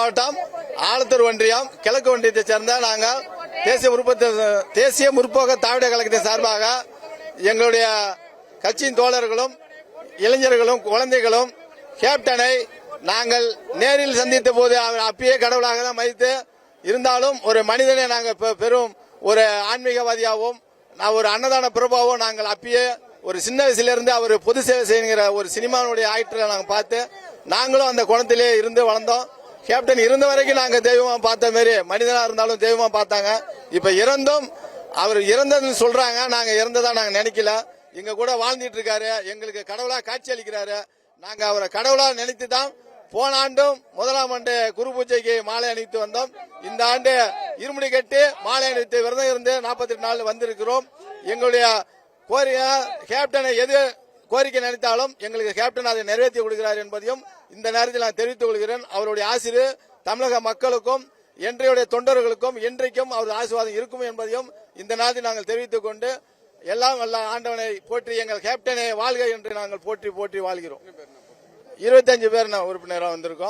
மாவட்டம் ஆலத்தூர் ஒன்றியம் கிழக்கு ஒன்றியத்தை சேர்ந்த நாங்கள் தேசிய முற்போக்கு திராவிட கழகத்தின் சார்பாக எங்களுடைய கட்சியின் தோழர்களும் இளைஞர்களும் குழந்தைகளும் கேப்டனை நாங்கள் நேரில் சந்தித்த போது அவர் அப்பயே கடவுளாக தான் மதித்து இருந்தாலும் ஒரு மனிதனை நாங்கள் பெரும் ஒரு ஆன்மீகவாதியாகவும் ஒரு அன்னதான பிரபாவும் நாங்கள் அப்பயே ஒரு சின்ன வயசுலேருந்து அவர் பொது சேவை செய்கிற ஒரு சினிமாவுடைய ஆக்டரை நாங்கள் பார்த்து நாங்களும் அந்த குணத்திலே இருந்து வளர்ந்தோம். கேப்டன் இருந்த வரைக்கும் நாங்கள் தெய்வமா பார்த்த மாதிரி மனிதனா இருந்தாலும் தெய்வமா பார்த்தாங்க. இப்ப இறந்தும் அவர் இறந்ததுன்னு சொல்றாங்க, நாங்க இறந்ததா நாங்க நினைக்கல. எங்க கூட வாழ்ந்துட்டு இருக்காரு, எங்களுக்கு கடவுளா காட்சி அளிக்கிறாரு. நாங்க அவரை கடவுளா நினைத்து தான் போன ஆண்டும் முதலாம் ஆண்டு குரு பூஜைக்கு மாலை அணிவித்து வந்தோம். இந்த ஆண்டு இருமுடி கட்டி மாலை அணிவித்து விரதம் இருந்து 48 நாள் வந்திருக்கிறோம். எங்களுடைய கோரிக்கை கேப்டனை எது கோரிக்கை நினைத்தாலும் எங்களுக்கு கேப்டன் அதை நிறைவேற்றி கொடுக்கிறார் என்பதையும் இந்த நேரத்தில் நான் தெரிவித்துக் கொள்கிறேன். அவருடைய ஆசிரியர் தமிழக மக்களுக்கும் என்றையுடைய தொண்டர்களுக்கும் என்றைக்கும் அவர் ஆசீர்வாதம் இருக்கும் என்பதையும் இந்த நேரத்தில் நாங்கள் தெரிவித்துக் கொண்டு எல்லாம் வல்ல ஆண்டவனை போற்றி எங்கள் கேப்டனை வாழ்க என்று நாங்கள் போற்றி போற்றி வாழ்கிறோம். 25 பேர் உறுப்பினராக வந்திருக்கோம்.